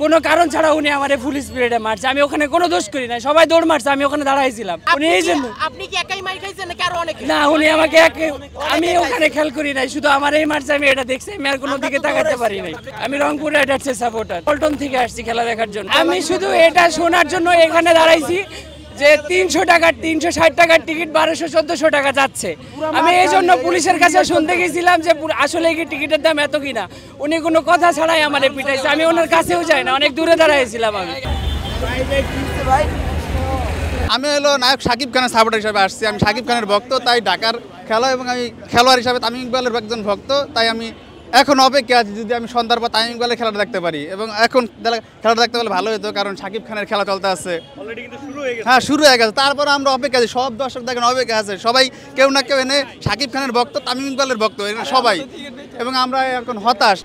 কোনো কারণ ছাড়া উনি আমারে ফুল স্পিরিটে মারছে। আমি ওখানে কোনো দোষ করি নাই, সবাই দৌড় মারছে, আমি ওখানে দাঁড়াইছিলাম। উনি এই জন্য আপনি কি একাই মার খাইছেন নাকি আরো অনেকে? না, উনি আমাকে আমি ওখানে খেয়াল করি নাই, শুধু আমার এই মারছে, আমি এটা দেখছি, আমি আর কোনো দিকে তাকাতে পারি নাই। আমি রংপুর রাইডার্সের সাপোর্টার, পল্টন থেকে আসছি খেলা দেখার জন্য। আমি শুধু এটা শোনার জন্য এখানে দাঁড়াইছি যে 300 টাকার 360 টাকার টিকিট 1200-1400 টাকা যাচ্ছে। আমি এই জন্য পুলিশের কাছে শুনতে গেছিলাম যে আসলে কি টিকিটের দাম এত কিনা। উনি কোনো কথা ছাড়াই আমাদের পিটাইছে, আমি ওনার কাছেও যাই না, অনেক দূরে দাঁড়াইছিলাম। আমি হলো নায়ক শাকিব খানের সাপোর্টার হিসেবে আসছি। আমি শাকিব খানের ভক্ত, তাই ঢাকার খেলা এবং আমি খেলোয়াড় হিসাবে তামিম ইকবালের একজন ভক্ত, তাই আমি এখন অপেক্ষা আছি যদি আমি সন্ধ্যার পর তামিম ইকবালের খেলাটা দেখতে পারি। এবং এখন খেলাটা দেখতে পারলে ভালো হতো, কারণ শাকিব খানের খেলা চলতে আছে। হ্যাঁ, শুরু হয়ে গেছে। তারপর আমরা অপেক্ষা আছি, সব দর্শক দেখেন অপেক্ষা আছে, সবাই কেউ না কেউ এনে শাকিব খানের ভক্ত, তামিম ইকবালের ভক্ত, সবাই। এবং আমরা এখন হতাশ।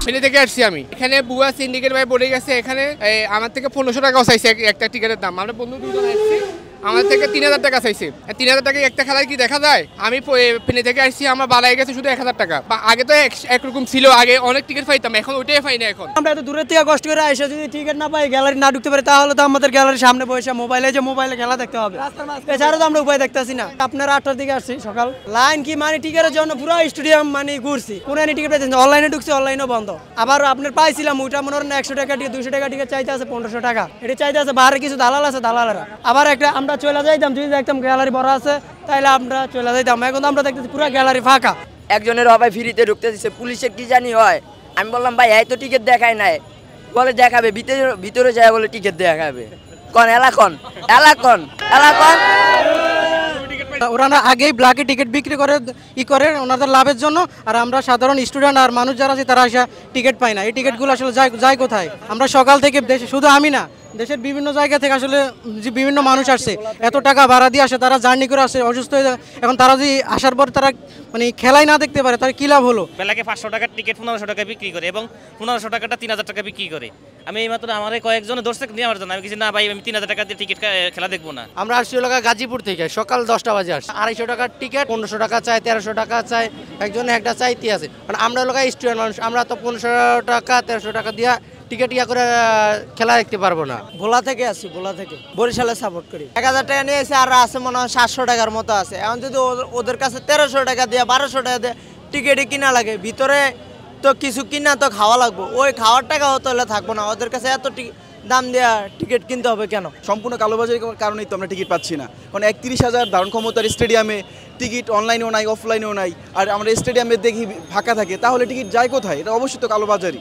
ফেনী থেকে আসছি আমি। এখানে বুয়া সিন্ডিকেট ভাই পড়ে গেছে। এখানে আমার থেকে 1500 টাকা চাইছে একটা টিকিটের দাম। আমরা বন্ধু দুজন আসছি, আমার থেকে 3000 টাকা চাইছে। 3000 টাকা একটা খেলায় কি দেখা যায়? আমি ফেনী থেকে আসছি, আমার বাড়াই গেছে শুধু 1000 টাকা। আগে তো একরকম ছিল, আগে অনেক টিকিট পাইতাম, এখন ওইটাই পাই না। এখন আমরা এত দূরের থেকে কষ্ট করে এসে যদি টিকিট না পাই, গ্যালারি না ঢুকতে পারি, তাহলে তো আমাদের গ্যালারির সামনে বসে মোবাইলে খেলা দেখতে হবে। এছাড়া তো আমরা উপায় দেখতেছি না। আপনারা 8টার দিকে আসছি সকাল, লাইন কি মানে টিকিটের জন্য পুরো স্টেডিয়াম মানে ঘুরছি, কোনো টিকিট পাইতেছি না। অনলাইনে ঢুকছি, অনলাইনও বন্ধ। আবার আপনার পাইছিলাম ওইটা মনে হয় 100 টাকা টিকিট, 200 টাকা টিকিট চাইতে আছে 1500 টাকা। এটা চাইতে আছে বাইরে কিছু দালাল আছে, দালালেরা। আবার একটা আমরা চলে যাইতাম, যদি দেখতাম গ্যালারি ভরা আছে তাইলে আমরা চলে যাইতাম। এখন তো আমরা দেখতেছি পুরো গ্যালারি ফাঁকা। একজনের সবাই ফ্রিতে ঢুকতে দিচ্ছে, পুলিশের কি জানি হয়। আমি বললাম ভাই এই তো টিকিট দেখায় নাই, বলে দেখাবে ভিতরে যায়, বলে টিকিট দেখাবে। এলাকন ওরা না আগেই ব্ল্যাকে টিকিট বিক্রি করে ওনাদের লাভের জন্য। আর আমরা সাধারণ স্টুডেন্ট আর মানুষ যারা আছে তারা আসে টিকিট পায় না। এই টিকিটগুলো আসলে যায় কোথায়? আমরা সকাল থেকে দেশে, শুধু আমি না, দেশের বিভিন্ন জায়গা থেকে আসলে যে বিভিন্ন মানুষ আসছে, এত টাকা ভাড়া দিয়ে আসে, তারা জার্নি করে আসে, অসুস্থ হয়ে যায়। এখন তারা যদি আসার পর তারা মানে খেলাই না দেখতে পারে, তার কি লাভ হলো? বেলাকে 500 টাকার টিকিট 1500 টাকা বিক্রি করে এবং 1500 টাকাটা 3000 টাকা বিক্রি করে। আমি এই মাত্র আমার কয়েকজনে দর্শক নিয়ে আমার জন্য আমি কিছু না ভাই, আমি 3000 টাকা দিয়ে টিকিট খেলা দেখবো না। আমরা আসছি গাজীপুর থেকে, সকাল 10টা বাজে আসছি। 250 টাকার টিকিট 1500 টাকা চাই, 1300 টাকা চাই, একজনে একটা চাইতে আছে। মানে আমরা স্টুডেন্ট মানুষ, আমরা তো 1500 টাকা 1300 টাকা দিয়ে টিকিট করে খেলা দেখতে পারবো না। ভোলা থেকে আসছি, ভোলা থেকে বরিশালে সাপোর্ট করি। 1000 টাকা নিয়েছে, আর আছে মনে হয় 700 টাকার মতো আছে। এখন যদি ওদের কাছে 1300 টাকা দিয়ে 1200 টাকা দিয়ে টিকিটই কিনা লাগে, ভিতরে তো কিছু কিনা তো খাওয়া লাগবে, ওই খাওয়ার টাকা হতো হলে থাকবো না। ওদের কাছে এত দাম দেওয়া টিকিট কিনতে হবে কেন? সম্পূর্ণ কালোবাজারির কারণেই তো আমরা টিকিট পাচ্ছি না। কারণ 31,000 ধারণ ক্ষমতার স্টেডিয়ামে টিকিট অনলাইনেও নাই, অফলাইনেও নাই। আর আমরা স্টেডিয়ামে দেখি ফাঁকা থাকে, তাহলে টিকিট যায় কোথায়? এটা অবশ্যই তো কালোবাজারি।